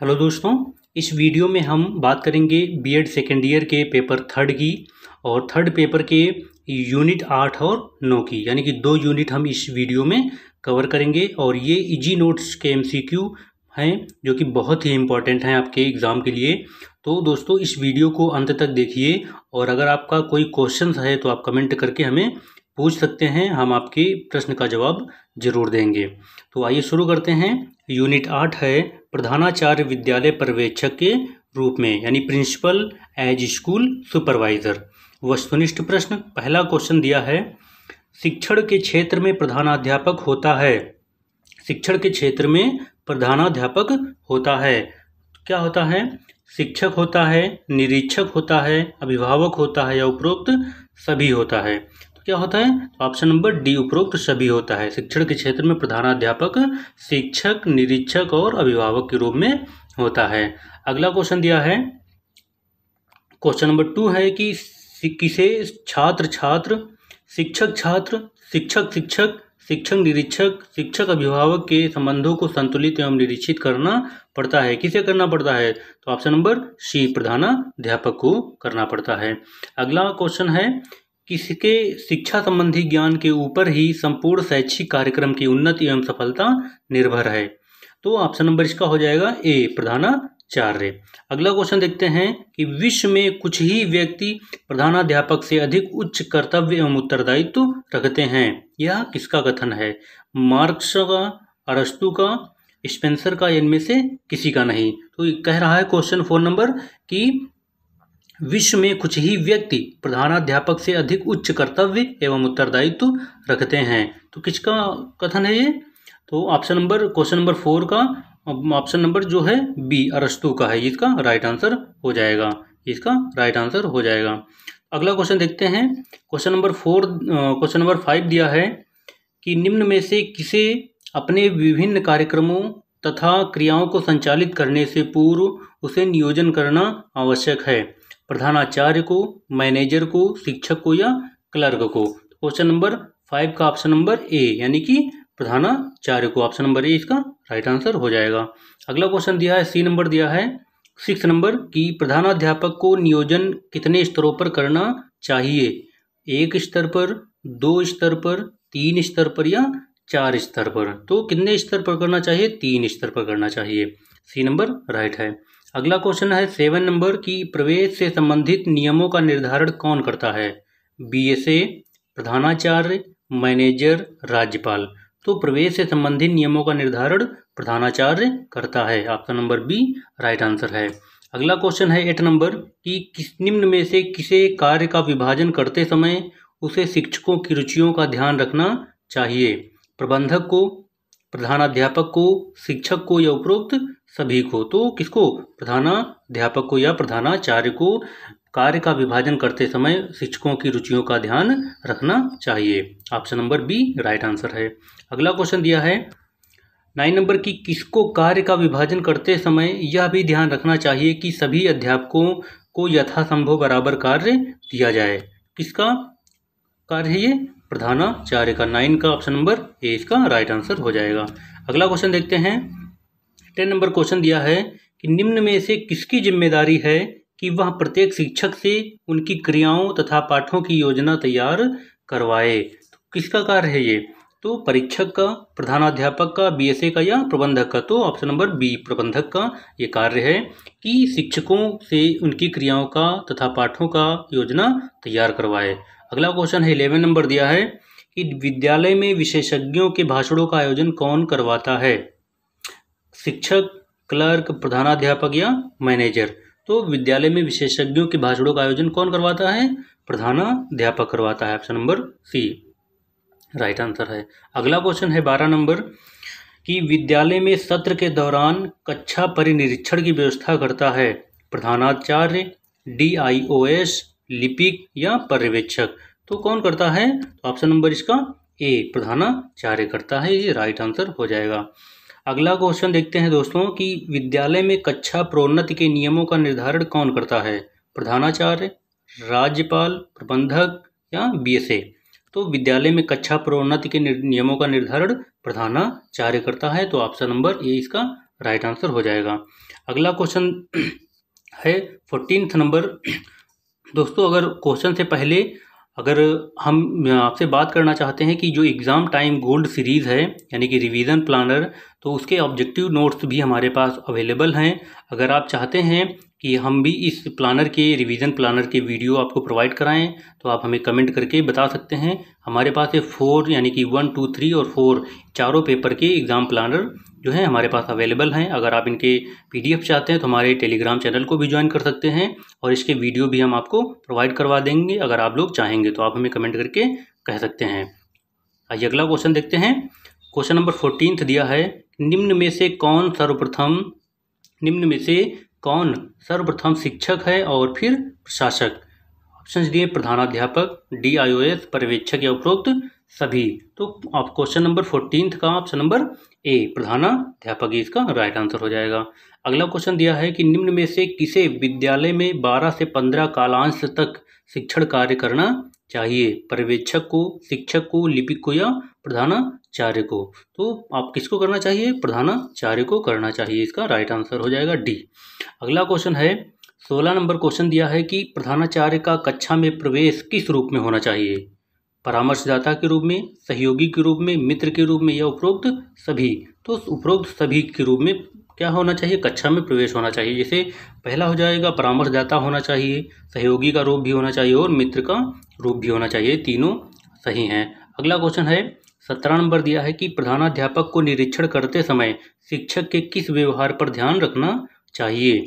Hello दोस्तों, इस video में हम बात करेंगे बीएड सेकेंड ईयर के पेपर थर्ड की और थर्ड पेपर के यूनिट 8 और 9 की, यानी कि 2 यूनिट हम इस वीडियो में कवर करेंगे। और ये इजी नोट्स के एमसीक्यू हैं जो कि बहुत ही इम्पोर्टेंट हैं आपके एग्ज़ाम के लिए। तो दोस्तों इस वीडियो को अंत तक देखिए और अगर आपका कोई क्वेश्चन है तो आप कमेंट करके हमें पूछ सकते हैं, हम आपके प्रश्न का जवाब जरूर देंगे। तो आइए शुरू करते हैं। यूनिट 8 है प्रधानाचार्य विद्यालय पर्यवेक्षक के रूप में, यानी प्रिंसिपल एज स्कूल सुपरवाइजर। वस्तुनिष्ठ प्रश्न, पहला क्वेश्चन दिया है, शिक्षण के क्षेत्र में प्रधानाध्यापक होता है। शिक्षण के क्षेत्र में प्रधानाध्यापक होता है, क्या होता है? शिक्षक होता है, निरीक्षक होता है, अभिभावक होता है या उपरोक्त सभी होता है। तो क्या होता है? तो ऑप्शन नंबर डी, उपरोक्त सभी होता है। शिक्षण के क्षेत्र में प्रधानाध्यापक शिक्षक, निरीक्षक और अभिभावक के रूप में होता है। अगला क्वेश्चन दिया है, क्वेश्चन नंबर 2 है कि किसे छात्र छात्र, शिक्षक छात्र, शिक्षक शिक्षक, शिक्षक निरीक्षक, शिक्षक अभिभावक के संबंधों को संतुलित एवं निरीक्षित करना पड़ता है। किसे करना पड़ता है? तो ऑप्शन नंबर सी, प्रधानाध्यापक को करना पड़ता है। अगला क्वेश्चन है, किसके शिक्षा संबंधी ज्ञान के ऊपर ही संपूर्ण शैक्षिक कार्यक्रम की उन्नति एवं सफलता निर्भर है। तो ऑप्शन नंबर इसका हो जाएगा ए, प्रधानाचार्य। अगला क्वेश्चन देखते हैं कि विश्व में कुछ ही व्यक्ति प्रधानाध्यापक से अधिक उच्च कर्तव्य एवं उत्तरदायित्व रखते हैं। यह किसका कथन है? मार्क्स का, अरस्तु का, स्पेंसर का, इनमें से किसी का नहीं। तो कह रहा है क्वेश्चन 4 नंबर कि विश्व में कुछ ही व्यक्ति प्रधानाध्यापक से अधिक उच्च कर्तव्य एवं उत्तरदायित्व रखते हैं। तो किसका कथन है ये? तो ऑप्शन नंबर, क्वेश्चन नंबर 4 का ऑप्शन नंबर जो है बी, अरस्तु का है, इसका राइट आंसर हो जाएगा। इसका राइट आंसर हो जाएगा। अगला क्वेश्चन देखते हैं, क्वेश्चन नंबर 4, क्वेश्चन नंबर 5 दिया है कि निम्न में से किसे अपने विभिन्न कार्यक्रमों तथा क्रियाओं को संचालित करने से पूर्व उसे नियोजन करना आवश्यक है? प्रधानाचार्य को, मैनेजर को, शिक्षक को या क्लर्क को? क्वेश्चन नंबर 5 का ऑप्शन नंबर ए, यानी कि प्रधानाचार्य को, ऑप्शन नंबर ए इसका राइट आंसर हो जाएगा। अगला क्वेश्चन दिया है, सी नंबर दिया है 6 नंबर की प्रधानाध्यापक को नियोजन कितने स्तरों पर करना चाहिए? 1 स्तर पर, 2 स्तर पर, 3 स्तर पर या 4 स्तर पर? तो कितने स्तर पर करना चाहिए? 3 स्तर पर करना चाहिए। सी नंबर राइट है। अगला क्वेश्चन है 7 नंबर की प्रवेश से संबंधित नियमों का निर्धारण कौन करता है? बीएसए, प्रधानाचार्य, मैनेजर, राज्यपाल? तो प्रवेश से संबंधित नियमों का निर्धारण प्रधानाचार्य करता है। Option number B right answer है। अगला क्वेश्चन है 8 नंबर कि किस निम्न में से किसे कार्य का विभाजन करते समय उसे शिक्षकों की रुचियों का ध्यान रखना चाहिए? प्रबंधक को, प्रधानाध्यापक को, शिक्षक को या उपरोक्त सभी को? तो किसको? प्रधानाध्यापक को या प्रधानाचार्य को कार्य का विभाजन करते समय शिक्षकों की रुचियों का ध्यान रखना चाहिए। Option number B right answer है। अगला क्वेश्चन दिया है 9 नंबर की किसको कार्य का विभाजन करते समय यह भी ध्यान रखना चाहिए कि सभी अध्यापकों को यथासंभव बराबर कार्य दिया जाए? किसका कार्य है ये? प्रधानाचार्य का। 9 का ऑप्शन नंबर ए इसका राइट आंसर हो जाएगा। अगला क्वेश्चन देखते हैं, 10 नंबर क्वेश्चन दिया है कि निम्न में से किसकी जिम्मेदारी है कि वह प्रत्येक शिक्षक से उनकी क्रियाओं तथा पाठों की योजना तैयार करवाए? तो किसका कार्य है ये? तो परीक्षक का, प्रधानाध्यापक का, बीएसए का या प्रबंधक का? तो ऑप्शन नंबर बी, प्रबंधक का ये कार्य है कि शिक्षकों से उनकी क्रियाओं का तथा पाठों का योजना तैयार करवाए। अगला क्वेश्चन है 11 नंबर दिया है कि विद्यालय में विशेषज्ञों के भाषणों का आयोजन कौन करवाता है? शिक्षक, क्लर्क, प्रधानाध्यापक या मैनेजर? तो विद्यालय में विशेषज्ञों के भाषणों का आयोजन कौन करवाता है? प्रधानाध्यापक करवाता है। Option number C right answer है। अगला क्वेश्चन है 12 नंबर कि विद्यालय में सत्र के दौरान कक्षा परिनिरीक्षण की व्यवस्था करता है? प्रधानाचार्य, DIOS, लिपिक या पर्यवेक्षक? तो कौन करता है? तो ऑप्शन नंबर इसका ए, प्रधानाचार्य करता है, ये राइट आंसर हो जाएगा। अगला क्वेश्चन देखते हैं दोस्तों कि विद्यालय में कक्षा प्रोन्नति के नियमों का निर्धारण कौन करता है? प्रधानाचार्य, राज्यपाल, प्रबंधक या बीएसए? तो विद्यालय में कक्षा प्रोन्नति के नियमों का निर्धारण प्रधानाचार्य करता है। तो ऑप्शन नंबर ए इसका राइट आंसर हो जाएगा। अगला क्वेश्चन है 14th नंबर। दोस्तों अगर क्वेश्चन से पहले अगर हम आपसे बात करना चाहते हैं कि जो एग्ज़ाम टाइम गोल्ड सीरीज़ है यानी कि रिवीजन प्लानर, तो उसके ऑब्जेक्टिव नोट्स भी हमारे पास अवेलेबल हैं। अगर आप चाहते हैं कि हम भी इस प्लानर के रिवीजन प्लानर के वीडियो आपको प्रोवाइड कराएं तो आप हमें कमेंट करके बता सकते हैं। हमारे पास ये 4 यानी कि 1, 2, 3 और 4 चारों पेपर के एग्ज़ाम प्लानर जो है हमारे पास अवेलेबल हैं। अगर आप इनके PDF चाहते हैं तो हमारे टेलीग्राम चैनल को भी ज्वाइन कर सकते हैं और इसके वीडियो भी हम आपको प्रोवाइड करवा देंगे। अगर आप लोग चाहेंगे तो आप हमें कमेंट करके कह सकते हैं। आइए अगला क्वेश्चन देखते हैं। क्वेश्चन नंबर 14 दिया है, निम्न में से कौन सर्वप्रथम शिक्षक है और फिर प्रशासक? ऑप्शन दिए प्रधानाध्यापक, DIOS, पर्यवेक्षक या उपरोक्त सभी। तो आप क्वेश्चन नंबर 14 का ऑप्शन नंबर ए प्रधानाध्यापक इसका राइट आंसर हो जाएगा। अगला क्वेश्चन दिया है कि निम्न में से किसे विद्यालय में 12 से 15 कालांश तक शिक्षण कार्य करना चाहिए? पर्यवेक्षक को, शिक्षक को, लिपिक को या प्रधानाचार्य को? तो आप किसको करना चाहिए? प्रधानाचार्य को करना चाहिए। इसका राइट आंसर हो जाएगा डी। अगला क्वेश्चन है 16 नंबर क्वेश्चन दिया है कि प्रधानाचार्य का कक्षा में प्रवेश किस रूप में होना चाहिए? परामर्शदाता के रूप में, सहयोगी के रूप में, मित्र के रूप में या उपरोक्त सभी? तो उपरोक्त सभी के रूप में क्या होना चाहिए? कक्षा में प्रवेश होना चाहिए। जैसे पहला हो जाएगा परामर्शदाता होना चाहिए, सहयोगी का रूप भी होना चाहिए और मित्र का रूप भी होना चाहिए। तीनों सही हैं। अगला क्वेश्चन है 17 नंबर दिया है कि प्रधानाध्यापक को निरीक्षण करते समय शिक्षक के किस व्यवहार पर ध्यान रखना चाहिए?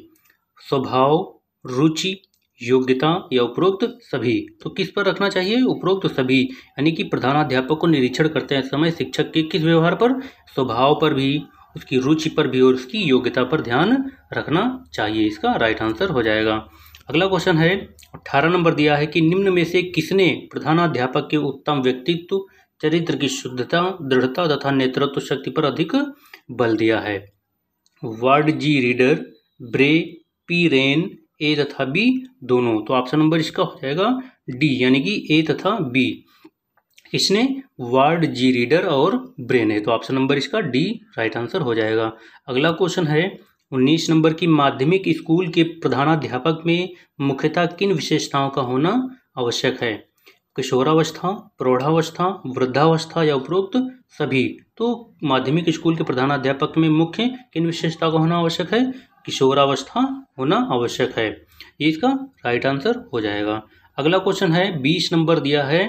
स्वभाव, रुचि, योग्यता या उपरोक्त सभी? तो किस पर रखना चाहिए? उपरोक्त सभी। यानी कि प्रधानाध्यापक को निरीक्षण करते समय शिक्षक के किस व्यवहार पर? स्वभाव पर भी, उसकी रुचि पर भी और उसकी योग्यता पर ध्यान रखना चाहिए। इसका राइट आंसर हो जाएगा। अगला क्वेश्चन है 18 नंबर दिया है कि निम्न में से किसने प्रधानाध्यापक के उत्तम व्यक्तित्व, चरित्र की शुद्धता, दृढ़ता तथा नेतृत्व शक्ति पर अधिक बल दिया है? वार्ड जी रीडर, ब्रे, पी रेन, ए तथा बी दोनों? तो ऑप्शन नंबर इसका हो जाएगा डी यानी कि ए तथा बी। इसने वार्ड जी रीडर और ब्रे ने। तो ऑप्शन नंबर इसका डी राइट आंसर हो जाएगा। अगला क्वेश्चन है 19 नंबर की माध्यमिक स्कूल के प्रधानाध्यापक में मुख्यतः किन विशेषताओं का होना आवश्यक है? किशोरावस्था, प्रौढ़ावस्था, वृद्धावस्था या उपरोक्त सभी? तो माध्यमिक स्कूल के प्रधानाध्यापक में मुख्य किन विशेषताओं का होना आवश्यक है? किशोरावस्था होना आवश्यक है। ये इसका राइट आंसर हो जाएगा। अगला क्वेश्चन है 20 नंबर दिया है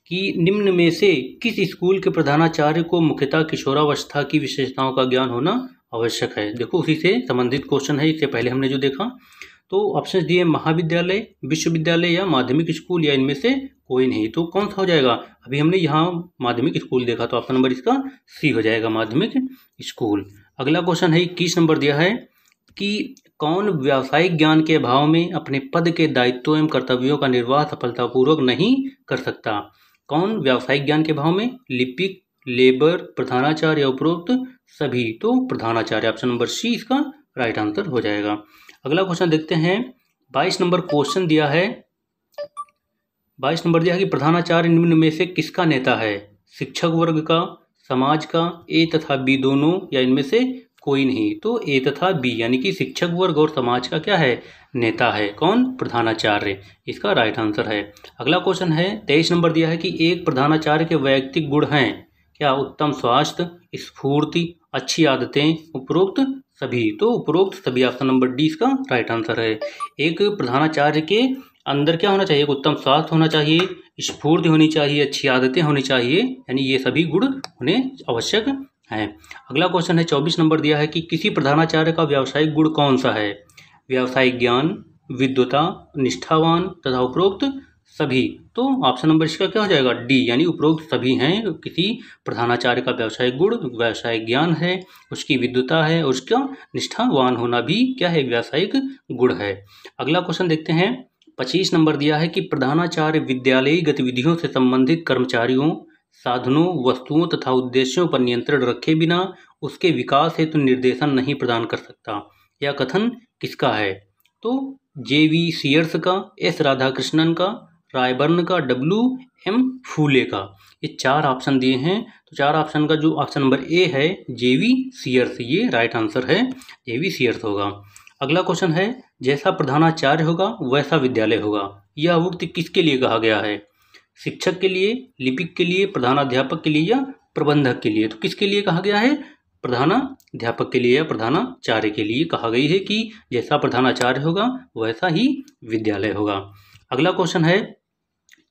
कि निम्न में से किस स्कूल के प्रधानाचार्य को मुख्यतः किशोरावस्था की विशेषताओं का ज्ञान होना आवश्यक है? देखो उसी से संबंधित क्वेश्चन है, इससे पहले हमने जो देखा। तो ऑप्शन दिए महाविद्यालय, विश्वविद्यालय या माध्यमिक स्कूल या इनमें से कोई नहीं। तो कौन सा हो जाएगा? अभी हमने यहाँ माध्यमिक स्कूल देखा तो ऑप्शन नंबर इसका सी हो जाएगा, माध्यमिक स्कूल। अगला क्वेश्चन है 21 नंबर दिया है कि कौन व्यावसायिक ज्ञान के अभाव में अपने पद के दायित्वों एवं कर्तव्यों का निर्वाह सफलतापूर्वक नहीं कर सकता? कौन व्यावसायिक ज्ञान के अभाव में? लिपिक, लेबर, प्रधानाचार्य या उपरोक्त सभी? तो प्रधानाचार्य, ऑप्शन नंबर सी इसका राइट आंसर हो जाएगा। अगला क्वेश्चन देखते हैं 22 नंबर क्वेश्चन दिया है। 22 नंबर दिया है कि प्रधानाचार्य निम्न में से किसका नेता है? शिक्षक वर्ग का, समाज का, ए तथा बी दोनों या इनमें से कोई नहीं? तो ए तथा बी यानी कि शिक्षक वर्ग और समाज का क्या है? नेता है। कौन? प्रधानाचार्य। इसका राइट आंसर है। अगला क्वेश्चन है 23 नंबर दिया है कि एक प्रधानाचार्य के वैयक्तिक गुण हैं क्या? उत्तम स्वास्थ्य, स्फूर्ति, अच्छी आदतें, उपरोक्त सभी? तो उपरोक्त सभी, ऑप्शन नंबर डी इसका राइट आंसर है। एक प्रधानाचार्य के अंदर क्या होना चाहिए? उत्तम स्वास्थ्य होना चाहिए, स्फूर्ति होनी चाहिए, अच्छी आदतें होनी चाहिए, यानी ये सभी गुण होने आवश्यक हैं। अगला क्वेश्चन है 24 नंबर दिया है कि किसी प्रधानाचार्य का व्यावसायिक गुण कौन सा है? व्यावसायिक ज्ञान, विद्वता, निष्ठावान तथा उपरोक्त सभी? तो ऑप्शन नंबर इसका क्या हो जाएगा? डी यानी उपरोक्त सभी हैं। किसी प्रधानाचार्य का व्यावसायिक गुण व्यावसायिक ज्ञान है, उसकी विद्वता है और उसका निष्ठावान होना भी क्या है? व्यावसायिक गुण है। अगला क्वेश्चन देखते हैं 25 नंबर दिया है कि प्रधानाचार्य विद्यालयी गतिविधियों से संबंधित कर्मचारियों, साधनों, वस्तुओं तथा उद्देश्यों पर नियंत्रण रखे बिना उसके विकास हेतु निर्देशन नहीं प्रदान कर सकता। यह कथन किसका है? तो JV सीयर्स का, S राधाकृष्णन का, रायबर्न का, WM फूले का। ये 4 ऑप्शन दिए हैं। तो 4 ऑप्शन का जो ऑप्शन नंबर ए है JV सीयर्स, ये राइट आंसर है, JV सीयर्स होगा। अगला क्वेश्चन है, जैसा प्रधानाचार्य होगा वैसा विद्यालय होगा, यह उक्ति किसके लिए कहा गया है? शिक्षक के लिए, लिपिक के लिए, प्रधानाध्यापक के लिए या प्रबंधक के लिए? तो किसके लिए कहा गया है? प्रधानाध्यापक के लिए या प्रधानाचार्य के लिए कहा गई है कि जैसा प्रधानाचार्य होगा वैसा ही विद्यालय होगा। अगला क्वेश्चन है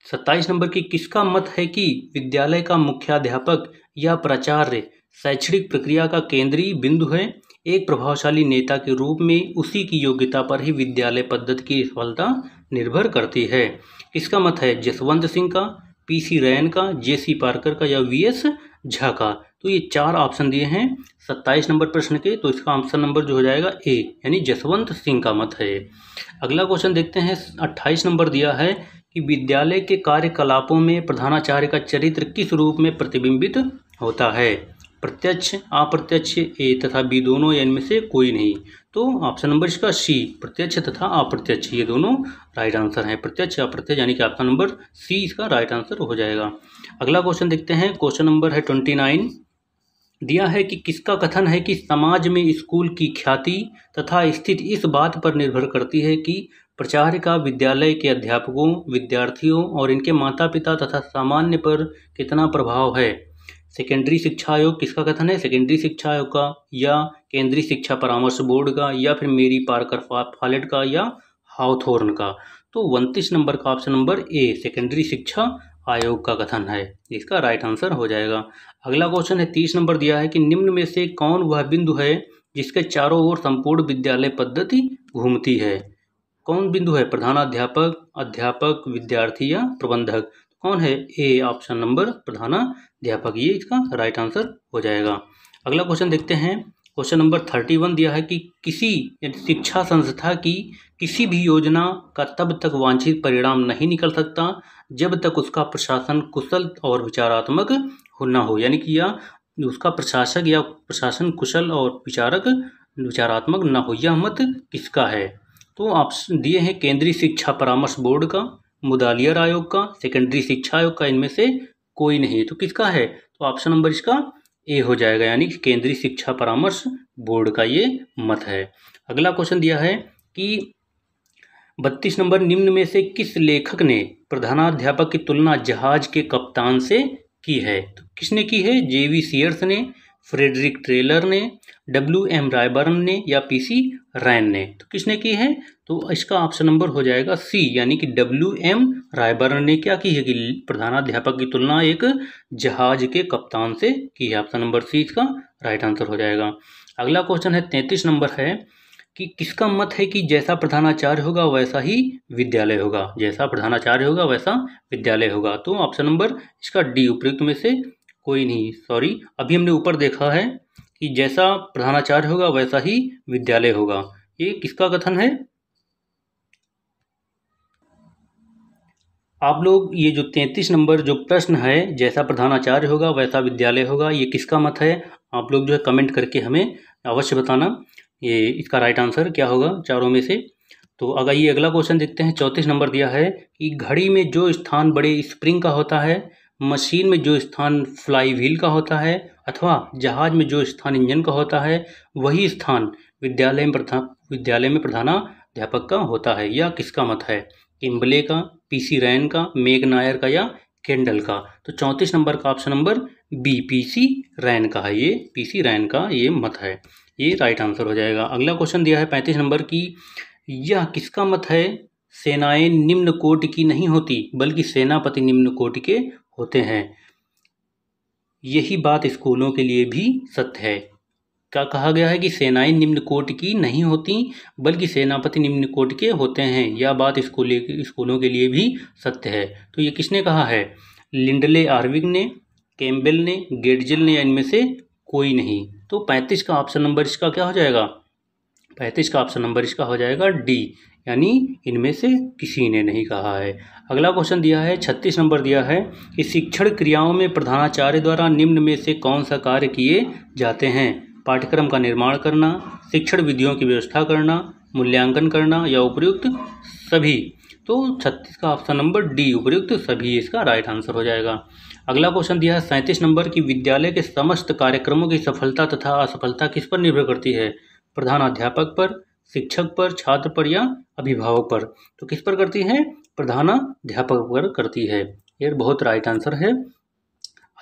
27 नंबर की, किसका मत है कि विद्यालय का मुख्याध्यापक या प्राचार्य शैक्षणिक प्रक्रिया का केंद्रीय बिंदु है? एक प्रभावशाली नेता के रूप में उसी की योग्यता पर ही विद्यालय पद्धति की सफलता निर्भर करती है। किसका मत है? जसवंत सिंह का, PC रैन का, JC पार्कर का या VS झा का? तो ये 4 ऑप्शन दिए हैं 27 नंबर प्रश्न के। तो इसका ऑप्शन नंबर जो हो जाएगा A, यानी जसवंत सिंह का मत है। अगला क्वेश्चन देखते हैं, 28 नंबर दिया है कि विद्यालय के कार्यकलापों में प्रधानाचार्य का चरित्र किस रूप में प्रतिबिंबित होता है? प्रत्यक्ष, अप्रत्यक्ष, A तथा B दोनों या इनमें से कोई नहीं? तो ऑप्शन नंबर इसका C, प्रत्यक्ष तथा अप्रत्यक्ष, ये दोनों राइट आंसर हैं। प्रत्यक्ष अप्रत्यक्ष यानी कि ऑप्शन नंबर C इसका राइट आंसर हो जाएगा। अगला क्वेश्चन देखते हैं, क्वेश्चन नंबर है 29। दिया है कि किसका कथन है कि समाज में स्कूल की ख्याति तथा स्थिति इस बात पर निर्भर करती है कि प्राचार्य का विद्यालय के अध्यापकों, विद्यार्थियों और इनके माता पिता तथा सामान्य पर कितना प्रभाव है? सेकेंडरी शिक्षा आयोग किसका कथन है? सेकेंडरी शिक्षा आयोग का या केंद्रीय शिक्षा परामर्श बोर्ड का या फिर मेरी पार्कर फॉलेट का या हाउथोर्न का? तो 29 नंबर का ऑप्शन नंबर A, सेकेंडरी शिक्षा आयोग का कथन है, इसका राइट आंसर हो जाएगा। अगला क्वेश्चन है 30 नंबर दिया है कि निम्न में से कौन वह बिंदु है जिसके चारों ओर संपूर्ण विद्यालय पद्धति घूमती है? कौन बिंदु है? प्रधानाध्यापक, अध्यापक, विद्यार्थी या प्रबंधक? कौन है? A, ऑप्शन नंबर प्रधानाध्यापक, ये इसका राइट आंसर हो जाएगा। अगला क्वेश्चन देखते हैं, क्वेश्चन नंबर 31 दिया है कि किसी शिक्षा संस्था की किसी भी योजना का तब तक वांछित परिणाम नहीं निकल सकता जब तक उसका प्रशासन कुशल और विचारात्मक न हो, यानी कि या उसका प्रशासक या प्रशासन कुशल और विचारात्मक न हो। यह मत किसका है? तो ऑप्शन दिए हैं केंद्रीय शिक्षा परामर्श बोर्ड का, मुदालियर आयोग का, सेकेंडरी शिक्षा आयोग का, इनमें से कोई नहीं। तो किसका है? तो ऑप्शन नंबर इसका A हो जाएगा, यानी कि केंद्रीय शिक्षा परामर्श बोर्ड का ये मत है। अगला क्वेश्चन दिया है कि 32 नंबर, निम्न में से किस लेखक ने प्रधानाध्यापक की तुलना जहाज के कप्तान से की है? तो किसने की है? JV सीयर्स ने, फ्रेडरिक ट्रेलर ने, WM रायबर्न ने या PC रैन ने? तो किसने की है? तो इसका ऑप्शन नंबर हो जाएगा C, यानी कि WM रायबर्न ने क्या की है कि प्रधानाध्यापक की तुलना एक जहाज के कप्तान से की है। ऑप्शन नंबर C इसका राइट आंसर हो जाएगा। अगला क्वेश्चन है 33 नंबर है कि किसका मत है कि जैसा प्रधानाचार्य होगा वैसा ही विद्यालय होगा? जैसा प्रधानाचार्य होगा वैसा विद्यालय होगा। तो ऑप्शन नंबर इसका D, उपयुक्त में से कोई नहीं। सॉरी, अभी हमने ऊपर देखा है कि जैसा प्रधानाचार्य होगा वैसा ही विद्यालय होगा, ये किसका कथन है? आप लोग ये जो 33 नंबर जो प्रश्न है, जैसा प्रधानाचार्य होगा वैसा विद्यालय होगा, ये किसका मत है? आप लोग जो है कमेंट करके हमें अवश्य बताना ये इसका राइट आंसर क्या होगा चारों में से। तो अगर ये अगला क्वेश्चन देखते हैं, 34 नंबर दिया है कि घड़ी में जो स्थान बड़े स्प्रिंग का होता है, मशीन में जो स्थान फ्लाई व्हील का होता है अथवा जहाज में जो स्थान इंजन का होता है, वही स्थान विद्यालय में प्रधानाध्यापक का होता है, या किसका मत है? किम्बले का, PC रैन का, मेग नायर का या केंडल का? तो 34 नंबर का ऑप्शन नंबर B, PC रैन का है, ये PC रैन का ये मत है, ये राइट आंसर हो जाएगा। अगला क्वेश्चन दिया है 35 नंबर की, यह किसका मत है? सेनाएं निम्न कोटि की नहीं होती बल्कि सेनापति निम्न कोटि के होते हैं। यही बात स्कूलों के लिए भी सत्य है। क्या कहा गया है कि सेनाएं निम्न कोटि की नहीं होती बल्कि सेनापति निम्न कोटि के होते हैं, यह बात स्कूलों के लिए भी सत्य है। तो ये किसने कहा है? लिंडले आर्विंग ने, कैम्बेल ने, गेटजिल ने या इनमें से कोई नहीं? तो 35 का ऑप्शन नंबर इसका क्या हो जाएगा? 35 का ऑप्शन नंबर इसका हो जाएगा D, यानी इनमें से किसी ने नहीं कहा है। अगला क्वेश्चन दिया है 36 नंबर दिया है कि शिक्षण क्रियाओं में प्रधानाचार्य द्वारा निम्न में से कौन सा कार्य किए जाते हैं? पाठ्यक्रम का निर्माण करना, शिक्षण विधियों की व्यवस्था करना, मूल्यांकन करना या उपयुक्त सभी? तो 36 का ऑप्शन नंबर डी उपयुक्त सभी इसका राइट आंसर हो जाएगा। अगला क्वेश्चन दिया है 37 नंबर की विद्यालय के समस्त कार्यक्रमों की सफलता तथा असफलता किस पर निर्भर करती है? प्रधानाध्यापक पर, शिक्षक पर, छात्र पर या अभिभावक पर? तो किस पर करती है? प्रधानाध्यापक पर करती है। ये बहुत राइट आंसर है।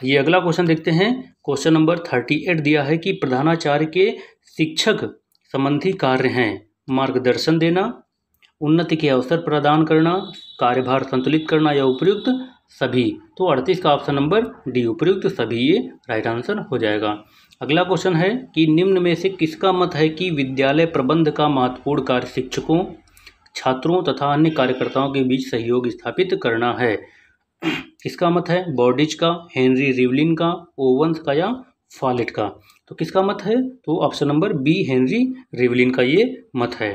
ये अगला क्वेश्चन देखते हैं। क्वेश्चन नंबर 38 दिया है कि प्रधानाचार्य के शिक्षक संबंधी कार्य हैं मार्गदर्शन देना, उन्नति के अवसर प्रदान करना, कार्यभार संतुलित करना या उपयुक्त सभी। तो 38 का ऑप्शन नंबर डी उपयुक्त सभी ये राइट आंसर हो जाएगा। अगला क्वेश्चन है कि निम्न में से किसका मत है कि विद्यालय प्रबंध का महत्वपूर्ण कार्य शिक्षकों, छात्रों तथा अन्य कार्यकर्ताओं के बीच सहयोग स्थापित करना है? किसका मत है? बॉर्डिच का, हेनरी रिवलिन का, ओवंस का या फॉलेट का? तो किसका मत है? तो option number B Henry Rivlin का ये मत है।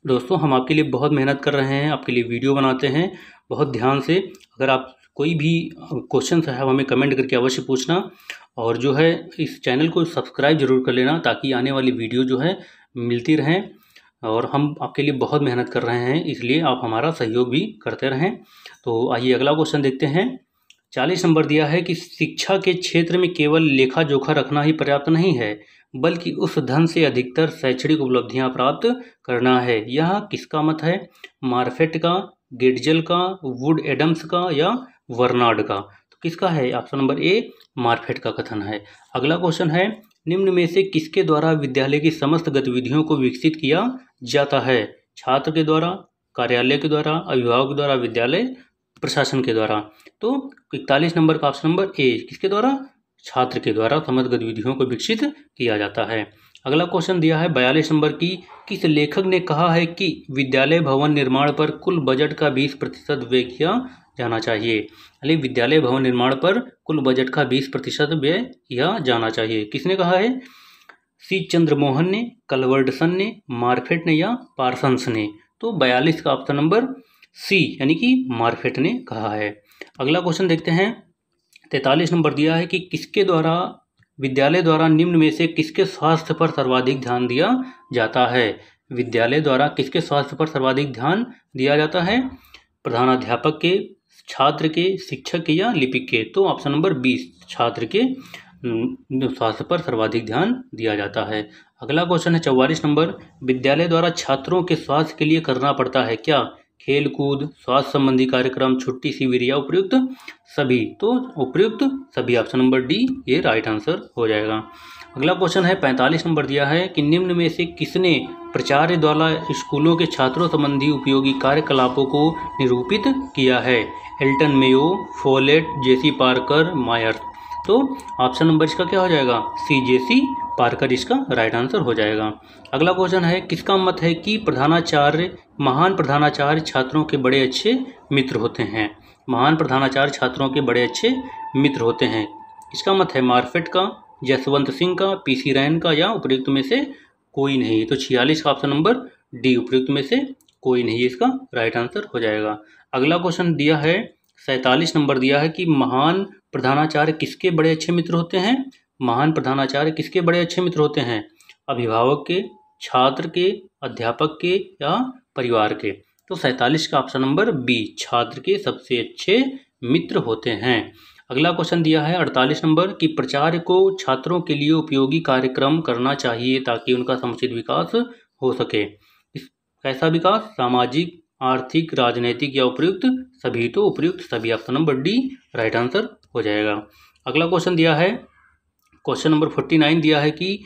दोस्तों हम आपके लिए बहुत मेहनत कर रहे हैं, आपके लिए वीडियो बनाते हैं बहुत ध्यान से। अगर आप कोई भी क्वेश्चन है हमें कमेंट करके अवश्य पूछना, और जो है इस चैनल को सब्सक्राइब जरूर कर लेना ताकि आने वाली वीडियो जो है मिलती रहें। और हम आपके लिए बहुत मेहनत कर रहे हैं, इसलिए आप हमारा सहयोग भी करते रहें। तो आइए अगला क्वेश्चन देखते हैं। 40 नंबर दिया है कि शिक्षा के क्षेत्र में केवल लेखा जोखा रखना ही पर्याप्त नहीं है, बल्कि उस धन से अधिकतर शैक्षणिक उपलब्धियां प्राप्त करना है। यह किसका मत है? मार्फेट का, गेटजेल का, वुड एडम्स का या वर्नार्ड का? तो किसका है? ऑप्शन नंबर ए मार्फेट का कथन है। अगला क्वेश्चन है निम्न में से किसके द्वारा विद्यालय की समस्त गतिविधियों को विकसित किया जाता है? छात्र के द्वारा, कार्यालय के द्वारा, अभिभावक के द्वारा, विद्यालय प्रशासन के द्वारा? तो 41 नंबर का ऑप्शन नंबर ए किसके द्वारा? छात्र के द्वारा समस्त गतिविधियों को विकसित किया जाता है। अगला क्वेश्चन दिया है 42 नंबर की किस लेखक ने कहा है कि विद्यालय भवन निर्माण पर कुल बजट का 20% व्यय किया जाना चाहिए? यानी विद्यालय भवन निर्माण पर कुल बजट का 20% व्यय किया जाना चाहिए। किसने कहा है? सी चंद्रमोहन ने, कलवर्डसन ने, मार्फेट ने या पार्सन्स ने? तो 42 का ऑप्शन नंबर सी यानी कि मार्फेट ने कहा है। अगला क्वेश्चन देखते हैं। 43 नंबर दिया है कि किसके द्वारा विद्यालय द्वारा निम्न में से किसके स्वास्थ्य पर सर्वाधिक ध्यान दिया जाता है? विद्यालय द्वारा किसके स्वास्थ्य पर सर्वाधिक ध्यान दिया जाता है? प्रधानाध्यापक के, छात्र के, शिक्षक के या लिपिक के? तो ऑप्शन नंबर 20 छात्र के स्वास्थ्य पर सर्वाधिक ध्यान दिया जाता है। अगला क्वेश्चन है 44 नंबर विद्यालय द्वारा छात्रों के स्वास्थ्य के लिए करना पड़ता है क्या? खेल कूद, स्वास्थ्य संबंधी कार्यक्रम, छुट्टी, शिविर या उपयुक्त सभी? तो उपयुक्त सभी ऑप्शन नंबर डी ये राइट आंसर हो जाएगा। अगला क्वेश्चन है 45 नंबर दिया है कि निम्न में से किसने प्राचार्य द्वारा स्कूलों के छात्रों संबंधी उपयोगी कार्यकलापों को निरूपित किया है? एल्टन मेयो, फोलेट, जेसी पार्कर, मायर्स? तो ऑप्शन नंबर इसका क्या हो जाएगा? सी जेसी पार्कर इसका राइट आंसर हो जाएगा। अगला क्वेश्चन है किसका मत है कि महान प्रधानाचार्य छात्रों के बड़े अच्छे मित्र होते हैं? महान प्रधानाचार्य छात्रों के बड़े अच्छे मित्र होते हैं। इसका मत है मार्फेट का, जसवंत सिंह का, पीसी रैन का या उपयुक्त में से कोई नहीं? तो 46 का ऑप्शन नंबर डी उपयुक्त में से कोई नहीं इसका राइट आंसर हो जाएगा। अगला क्वेश्चन दिया है 47 नंबर दिया है कि महान प्रधानाचार्य किसके बड़े अच्छे मित्र होते हैं? महान प्रधानाचार्य किसके बड़े अच्छे मित्र होते हैं? अभिभावक के, छात्र के, अध्यापक के या परिवार के? तो 47 का ऑप्शन नंबर बी छात्र के सबसे अच्छे मित्र होते हैं। अगला क्वेश्चन दिया है 48 नंबर कि प्राचार्य को छात्रों के लिए उपयोगी कार्यक्रम करना चाहिए ताकि उनका समुचित विकास हो सके। कैसा विकास? सामाजिक, आर्थिक, राजनीतिक या उपयुक्त सभी? तो उपयुक्त सभी option number D right answer हो जाएगा। अगला क्वेश्चन दिया है क्वेश्चन नंबर 49 दिया है कि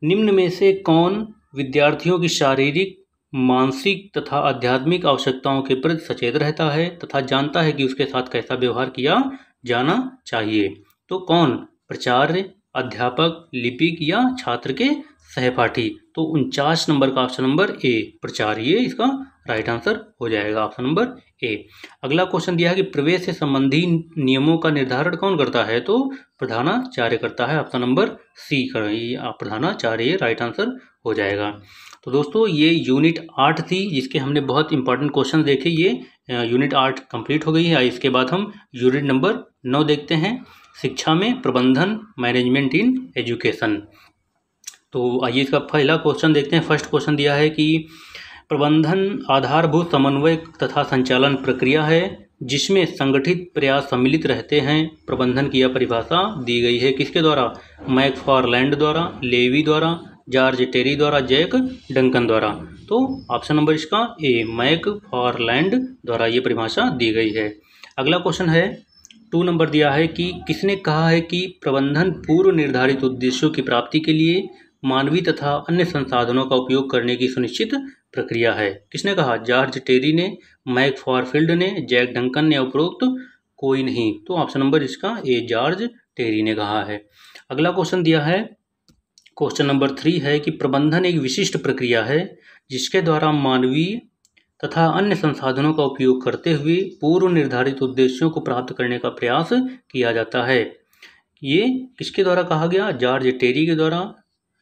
निम्न में से कौन विद्यार्थियों की शारीरिक, मानसिक तथा आध्यात्मिक आवश्यकताओं के प्रति सचेत रहता है तथा जानता है कि उसके साथ कैसा व्यवहार किया जाना चाहिए? तो कौन? प्राचार्य, अध्यापक, लिपिक या छात्र के सहपाठी? तो 49 नंबर का ऑप्शन नंबर ए प्राचार्य इसका राइट आंसर हो जाएगा ऑप्शन नंबर ए। अगला क्वेश्चन दिया है कि प्रवेश से संबंधी नियमों का निर्धारण कौन करता है? तो प्रधानाचार्य करता है ऑप्शन नंबर सी प्रधानाचार्य राइट आंसर हो जाएगा। तो दोस्तों ये यूनिट 8 थी जिसके हमने बहुत इंपॉर्टेंट क्वेश्चन देखे। ये यूनिट 8 कंप्लीट हो गई है। इसके बाद हम यूनिट नंबर 9 देखते हैं, शिक्षा में प्रबंधन, मैनेजमेंट इन एजुकेशन। तो आइए इसका पहला क्वेश्चन देखते हैं। फर्स्ट क्वेश्चन दिया है कि प्रबंधन आधारभूत समन्वय तथा संचालन प्रक्रिया है जिसमें संगठित प्रयास सम्मिलित रहते हैं। प्रबंधन की यह परिभाषा दी गई है किसके द्वारा? मैकफारलैंड द्वारा, लेवी द्वारा, जॉर्ज टेरी द्वारा, जैक डंकन द्वारा। तो ऑप्शन नंबर इसका ए, मैकफारलैंड द्वारा ये परिभाषा दी गई है। अगला क्वेश्चन है 2 नंबर दिया है कि किसने कहा है कि प्रबंधन पूर्व निर्धारित उद्देश्यों की प्राप्ति के लिए मानवीय तथा अन्य संसाधनों का उपयोग करने की सुनिश्चित प्रक्रिया है? किसने कहा? जॉर्ज टेरी ने, मैकफारफील्ड ने, जैक डंकन ने, उपरोक्त कोई नहीं। तो ऑप्शन नंबर इसका ए, जॉर्ज टेरी ने कहा है। अगला क्वेश्चन दिया है, क्वेश्चन नंबर 3 है कि प्रबंधन एक विशिष्ट प्रक्रिया है जिसके द्वारा मानवीय तथा अन्य संसाधनों का उपयोग करते हुए पूर्व निर्धारित उद्देश्यों को प्राप्त करने का प्रयास किया जाता है। ये किसके द्वारा कहा गया? जॉर्ज टेरी के द्वारा।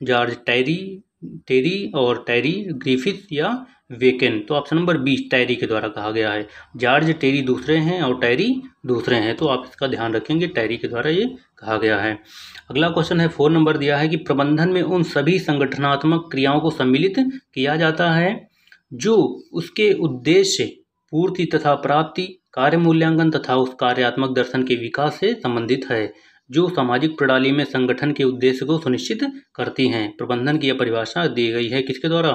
जॉर्ज टेरी और टेरी ग्रिफिथ या वेकेन। तो ऑप्शन नंबर बी, टेरी के द्वारा कहा गया है। जॉर्ज टेरी दूसरे हैं और टेरी दूसरे हैं, तो आप इसका ध्यान रखेंगे, टेरी के द्वारा ये कहा गया है। अगला क्वेश्चन है 4 नंबर दिया है कि प्रबंधन में उन सभी संगठनात्मक क्रियाओं को सम्मिलित किया जाता है जो उसके उद्देश्य पूर्ति तथा प्राप्ति, कार्य मूल्यांकन तथा उस कार्यात्मक दर्शन के विकास से संबंधित है जो सामाजिक प्रणाली में संगठन के उद्देश्य को सुनिश्चित करती हैं। प्रबंधन की यह परिभाषा दी गई है किसके द्वारा?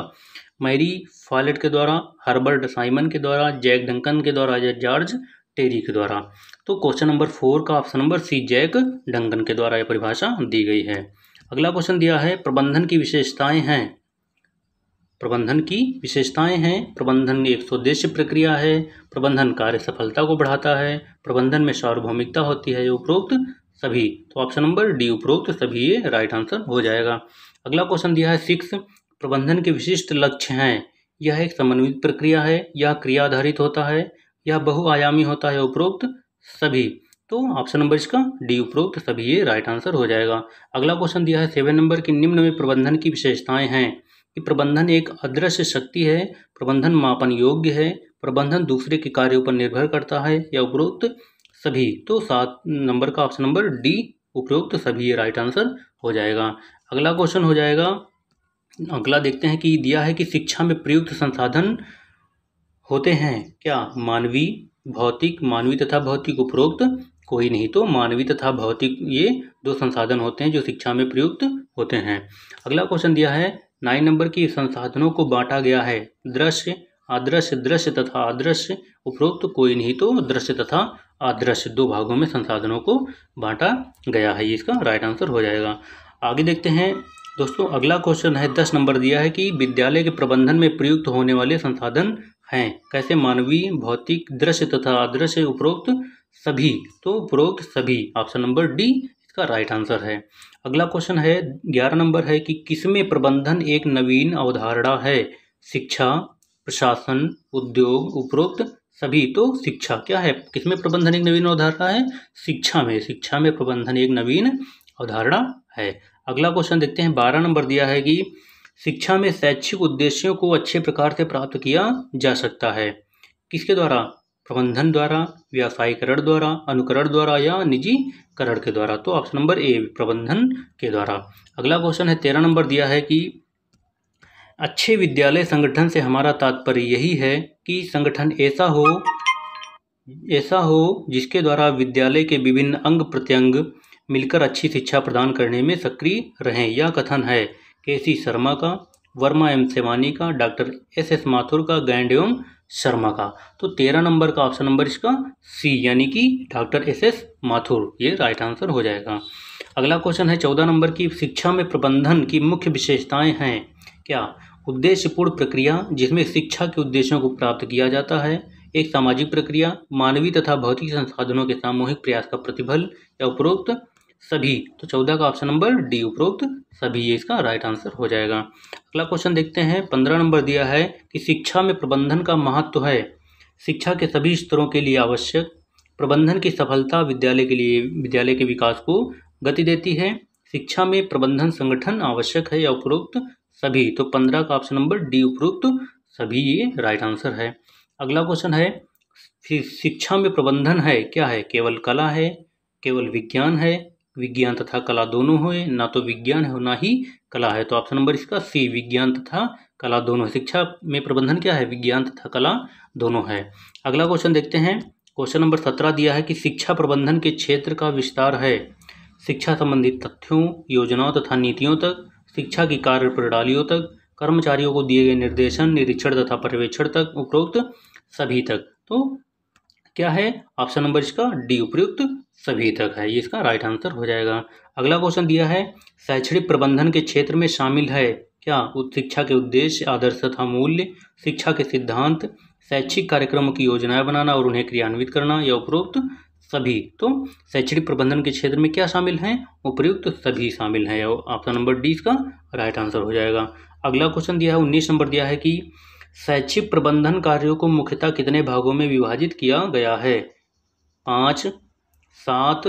मैरी फॉलेट के द्वारा, हर्बर्ट साइमन के द्वारा, जैक डंकन के द्वारा या जॉर्ज टेरी के द्वारा। तो क्वेश्चन नंबर 4 का option number C, Jack Duncan के द्वारा यह परिभाषा दी गई है। अगला क्वेश्चन दिया है प्रबंधन की विशेषताएं हैं। प्रबंधन की विशेषताएं हैं, प्रबंधन एक स्वदेशी प्रक्रिया है, प्रबंधन कार्य सफलता को बढ़ाता है, प्रबंधन में सार्वभौमिकता होती है, उपरोक्त सभी। तो ऑप्शन नंबर डी, उपरोक्त सभी ये राइट आंसर हो जाएगा। अगला क्वेश्चन दिया है 6, प्रबंधन के विशिष्ट लक्ष्य हैं। यह एक समन्वित प्रक्रिया है, यह क्रिया आधारित होता है, यह बहुआयामी होता है, उपरोक्त सभी। तो ऑप्शन नंबर इसका डी, उपरोक्त सभी ये राइट आंसर हो जाएगा। अगला क्वेश्चन दिया है 7 नंबर की निम्न में प्रबंधन की विशेषताएं हैं कि प्रबंधन एक अदृश्य शक्ति है, प्रबंधन मापन योग्य है, प्रबंधन दूसरे के कार्यों पर निर्भर करता है, या उपरोक्त सभी। तो 7 नंबर का ऑप्शन नंबर डी, उपरोक्त सभी ये राइट आंसर हो जाएगा। अगला क्वेश्चन हो जाएगा, अगला देखते हैं कि दिया है कि शिक्षा में प्रयुक्त संसाधन होते हैं क्या? मानवीय, भौतिक, मानवीय तथा भौतिक, उपरोक्त कोई नहीं। तो मानवीय तथा भौतिक ये 2 संसाधन होते हैं जो शिक्षा में प्रयुक्त होते हैं। अगला क्वेश्चन दिया है 9 नंबर की संसाधनों को बांटा गया है, दृश्य, अदृश्य, दृश्य तथा अदृश्य, उपरोक्त कोई नहीं। तो दृश्य तथा अदृश्य 2 भागों में संसाधनों को बांटा गया है, ये इसका राइट आंसर हो जाएगा। आगे देखते हैं दोस्तों, अगला क्वेश्चन है 10 नंबर दिया है कि विद्यालय के प्रबंधन में प्रयुक्त होने वाले संसाधन हैं कैसे? मानवीय, भौतिक, दृश्य तथा अदृश्य, उपरोक्त सभी। तो उपरोक्त सभी, ऑप्शन नंबर डी इसका राइट आंसर है। अगला क्वेश्चन है 11 नंबर है कि किसमें प्रबंधन एक नवीन अवधारणा है? शिक्षा, प्रशासन, उद्योग, उपरोक्त सभी। तो शिक्षा क्या है? किसमें प्रबंधन एक नवीन अवधारणा है? शिक्षा में। शिक्षा में प्रबंधन एक नवीन अवधारणा है। अगला क्वेश्चन देखते हैं 12 नंबर दिया है कि शिक्षा में शैक्षिक उद्देश्यों को अच्छे प्रकार से प्राप्त किया जा सकता है किसके द्वारा? प्रबंधन द्वारा, व्यावसायीकरण द्वारा, अनुकरण द्वारा, या निजीकरण के द्वारा। तो ऑप्शन नंबर ए, प्रबंधन के द्वारा। अगला क्वेश्चन है 13 नंबर दिया है कि अच्छे विद्यालय संगठन से हमारा तात्पर्य यही है कि संगठन ऐसा हो जिसके द्वारा विद्यालय के विभिन्न अंग प्रत्यंग मिलकर अच्छी शिक्षा प्रदान करने में सक्रिय रहें। यह कथन है केसी शर्मा का, वर्मा एम सेवानी का, डॉक्टर एस माथुर का, गैंड एवं शर्मा का। तो 13 नंबर का ऑप्शन नंबर इसका सी, यानी कि डॉक्टर एस माथुर, ये राइट आंसर हो जाएगा। अगला क्वेश्चन है 14 नंबर की शिक्षा में प्रबंधन की मुख्य विशेषताएं हैं क्या? उद्देश्यपूर्ण प्रक्रिया जिसमें शिक्षा के उद्देश्यों को प्राप्त किया जाता है, एक सामाजिक प्रक्रिया, मानवीय तथा भौतिक संसाधनों के सामूहिक प्रयास का प्रतिफल, या उपरोक्त सभी। तो 14 का ऑप्शन नंबर डी, उपरोक्त सभी, ये इसका राइट आंसर हो जाएगा। अगला क्वेश्चन देखते हैं 15 नंबर दिया है कि शिक्षा में प्रबंधन का महत्व है। शिक्षा के सभी स्तरों के लिए आवश्यक, प्रबंधन की सफलता विद्यालय के विकास को गति देती है, शिक्षा में प्रबंधन संगठन आवश्यक है, या उपरोक्त सभी। तो 15 का ऑप्शन नंबर डी, उपरोक्त सभी, ये राइट आंसर है। अगला क्वेश्चन है शिक्षा में प्रबंधन है क्या है? केवल कला है, केवल विज्ञान है, विज्ञान तथा कला दोनों हो, ना तो विज्ञान है ना ही कला है। तो ऑप्शन नंबर इसका सी, विज्ञान तथा कला दोनों है। शिक्षा में प्रबंधन क्या है, विज्ञान तथा कला दोनों है। अगला क्वेश्चन देखते हैं। क्वेश्चन नंबर 17 दिया है कि शिक्षा प्रबंधन के क्षेत्र का विस्तार है शिक्षा संबंधित तथ्यों, योजनाओं तथा नीतियों तक, शिक्षा की कार्य प्रणालियों तक, कर्मचारियों को दिए गए निर्देशन, निरीक्षण तथा पर्यवेक्षण तक, उपरोक्त सभी तक। तो क्या है ऑप्शन नंबर इसका डी, उपयुक्त सभी तक है, ये इसका राइट आंसर हो जाएगा। अगला क्वेश्चन दिया है शैक्षणिक प्रबंधन के क्षेत्र में शामिल है क्या, शिक्षा के उद्देश्य, आदर्श तथा मूल्य, शिक्षा के सिद्धांत, शैक्षिक कार्यक्रमों की योजनाएं बनाना और उन्हें क्रियान्वित करना, या उपरोक्त सभी। तो शैक्षणिक प्रबंधन के क्षेत्र में क्या शामिल है, उपयुक्त सभी शामिल है, ऑप्शन नंबर डी इसका राइट आंसर हो जाएगा। अगला क्वेश्चन दिया है 19 नंबर दिया है कि शैक्षिक प्रबंधन कार्यों को मुख्यतः कितने भागों में विभाजित किया गया है, 5, 7,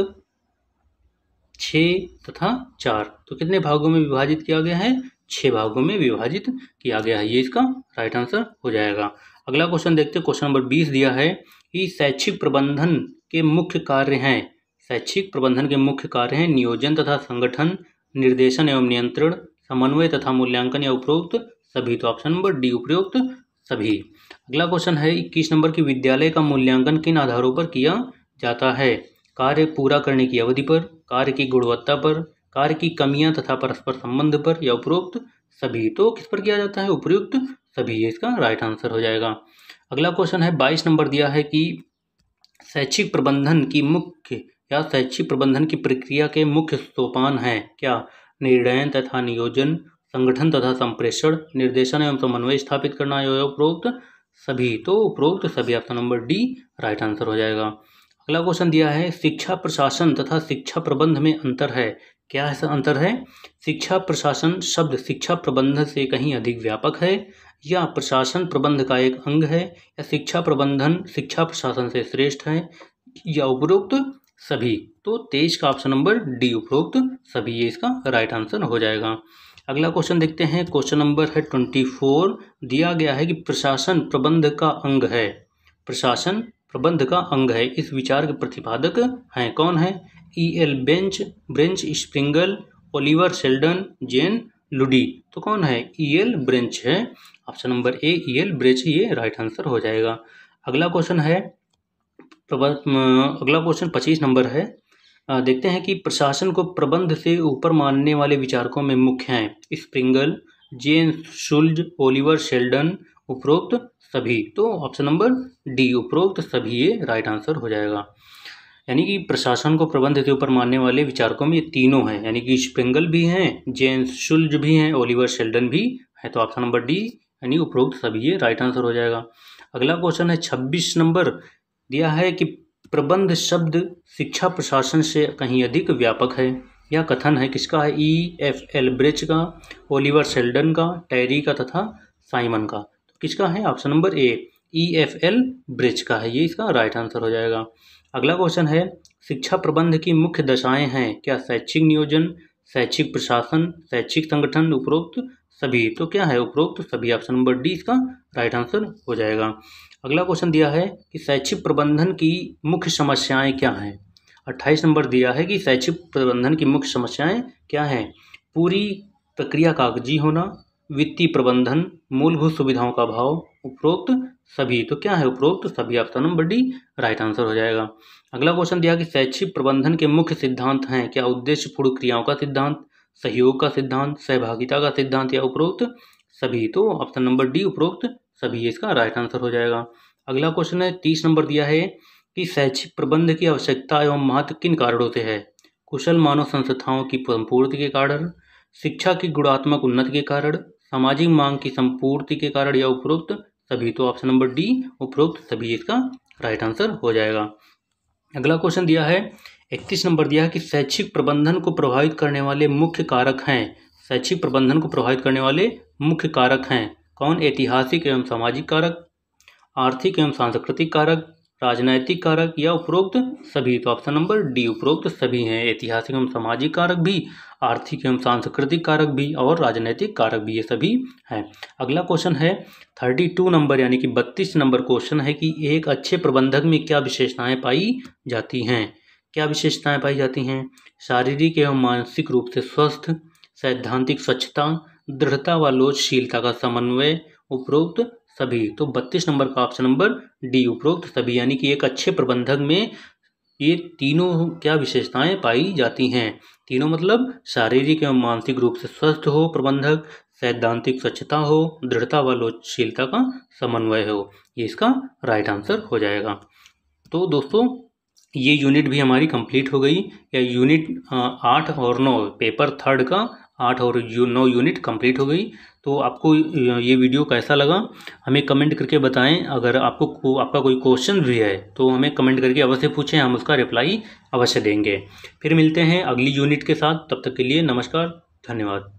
6 तथा 4। तो कितने भागों में विभाजित किया गया है, 6 भागों में विभाजित किया गया है, ये इसका राइट आंसर हो जाएगा। अगला क्वेश्चन देखते हैं। क्वेश्चन नंबर 20 दिया है कि शैक्षिक प्रबंधन के मुख्य कार्य हैं, शैक्षिक प्रबंधन के मुख्य कार्य हैं नियोजन तथा संगठन, निर्देशन एवं नियंत्रण, समन्वय तथा मूल्यांकन, या उपरोक्त सभी। तो ऑप्शन नंबर डी, उपरोक्त सभी। अगला क्वेश्चन है 21 नंबर की विद्यालय का मूल्यांकन किन आधारों पर किया जाता है, कार्य पूरा करने की अवधि पर, कार्य की गुणवत्ता पर, कार्य की कमियां तथा परस्पर संबंध पर, या उपरोक्त सभी। तो किस पर किया जाता है, उपयुक्त सभी, ये इसका राइट आंसर हो जाएगा। अगला क्वेश्चन है 22 नंबर दिया है कि शैक्षिक प्रबंधन की मुख्य या शैक्षिक प्रबंधन की प्रक्रिया के मुख्य सोपान हैं क्या, निर्णय तथा नियोजन, संगठन तथा संप्रेषण, निर्देशन एवं समन्वय स्थापित करना, या उपरोक्त सभी। तो उपरोक्त सभी, option number D right answer हो जाएगा। अगला क्वेश्चन दिया है शिक्षा प्रशासन तथा शिक्षा प्रबंध में अंतर है क्या, ऐसा अंतर है, शिक्षा प्रशासन शब्द शिक्षा प्रबंध से कहीं अधिक व्यापक है, या प्रशासन प्रबंध का एक अंग है, या शिक्षा प्रबंधन शिक्षा प्रशासन से श्रेष्ठ है, या उपरोक्त सभी। तो 23 का ऑप्शन नंबर डी, उपरोक्त सभी, ये इसका राइट आंसर हो जाएगा। अगला क्वेश्चन देखते हैं। क्वेश्चन नंबर है 24 दिया गया है कि प्रशासन प्रबंध का अंग है, प्रशासन प्रबंध का अंग है, इस विचार के प्रतिपादक हैं, कौन है, E.L. ब्रेंच, स्प्रिंगल, ओलिवर शेल्डन, जेन लुडी। तो कौन है, E.L. ब्रेंच है, option number A E.L. Bench, ये राइट आंसर हो जाएगा। अगला क्वेश्चन है 25 नंबर है। देखते हैं कि प्रशासन को प्रबंध से ऊपर मानने वाले विचारकों में मुख्य हैं स्प्रिंगल, जेन शुल्ज, ओलिवर शेल्डन, उपरोक्त सभी। तो ऑप्शन नंबर डी, उपरोक्त सभी, ये राइट आंसर हो जाएगा। यानी कि प्रशासन को प्रबंध से ऊपर मानने वाले विचारकों में ये तीनों हैं, यानी कि स्प्रिंगल भी हैं, जेन शुल्ज भी हैं, ओलिवर शेल्डन भी है। तो ऑप्शन नंबर डी यानी उपरोक्त सभी, ये राइट आंसर हो जाएगा। अगला क्वेश्चन है 26 नंबर दिया है कि प्रबंध शब्द शिक्षा प्रशासन से कहीं अधिक व्यापक है, यह कथन है किसका है, E.F.L. ब्रेच का, ओलिवर शेल्डन का, टेरी का तथा साइमन का। तो किसका है, option number A E.F.L. Breach का है, ये इसका राइट आंसर हो जाएगा। अगला क्वेश्चन है शिक्षा प्रबंध की मुख्य दशाएं हैं क्या, शैक्षिक नियोजन, शैक्षिक प्रशासन, शैक्षिक संगठन, उपरोक्त सभी। तो क्या है, उपरोक्त सभी, ऑप्शन नंबर डी इसका राइट आंसर हो जाएगा। अगला क्वेश्चन दिया है कि शैक्षिक प्रबंधन की मुख्य समस्याएं क्या हैं। 28 नंबर दिया है कि शैक्षिक प्रबंधन की मुख्य समस्याएं क्या हैं, पूरी प्रक्रिया कागजी होना, वित्तीय प्रबंधन, मूलभूत सुविधाओं का अभाव, उपरोक्त सभी। तो क्या है, उपरोक्त सभी, option number D right answer हो जाएगा। अगला क्वेश्चन दिया कि शैक्षिक प्रबंधन के मुख्य सिद्धांत हैं क्या, उद्देश्यपूर्ण क्रियाओं का सिद्धांत, सहयोग का सिद्धांत, सहभागिता का सिद्धांत, या उपरोक्त सभी। तो ऑप्शन नंबर डी, उपरोक्त सभी, इसका राइट आंसर हो जाएगा। अगला क्वेश्चन है 30 नंबर दिया है कि शैक्षिक प्रबंध की आवश्यकता एवं महत्व किन कारणों से है, कुशल मानव संस्थाओं की संपूर्ति के कारण, शिक्षा की गुणात्मक उन्नति के कारण, सामाजिक मांग की संपूर्ति के कारण, या उपरोक्त सभी। तो ऑप्शन नंबर डी, उपरोक्त सभी, इसका राइट आंसर हो जाएगा। अगला क्वेश्चन दिया है 31 नंबर दिया है कि शैक्षिक प्रबंधन को प्रभावित करने वाले मुख्य कारक हैं, शैक्षिक प्रबंधन को प्रभावित करने वाले मुख्य कारक हैं कौन, ऐतिहासिक एवं सामाजिक कारक, आर्थिक एवं सांस्कृतिक कारक, राजनैतिक कारक, या उपरोक्त सभी। तो ऑप्शन नंबर डी, उपरोक्त सभी हैं, ऐतिहासिक एवं सामाजिक कारक भी, आर्थिक एवं सांस्कृतिक कारक भी, और राजनैतिक कारक भी, ये सभी हैं। अगला क्वेश्चन है 32 नंबर यानी कि 32 नंबर क्वेश्चन है कि एक अच्छे प्रबंधक में क्या विशेषताएं पाई जाती हैं, क्या विशेषताएं पाई जाती हैं, शारीरिक एवं मानसिक रूप से स्वस्थ, सैद्धांतिक स्वच्छता, दृढ़ता व लोचशीलता का समन्वय, उपरोक्त सभी। तो 32 नंबर का ऑप्शन नंबर डी, उपरोक्त सभी, यानी कि एक अच्छे प्रबंधक में ये तीनों क्या विशेषताएं पाई जाती हैं। तीनों मतलब शारीरिक एवं मानसिक रूप से स्वस्थ हो प्रबंधक, सैद्धांतिक स्वच्छता हो, दृढ़ता व लोचशीलता का समन्वय हो। ये इसका राइट आंसर हो जाएगा। तो दोस्तों ये यूनिट भी हमारी कंप्लीट हो गई, या यूनिट 8 और 9 पेपर थर्ड का 8 और 9 यूनिट कंप्लीट हो गई। तो आपको ये वीडियो कैसा लगा हमें कमेंट करके बताएं। अगर आपका कोई क्वेश्चन भी है तो हमें कमेंट करके अवश्य पूछें, हम उसका रिप्लाई अवश्य देंगे। फिर मिलते हैं अगली यूनिट के साथ, तब तक के लिए नमस्कार, धन्यवाद।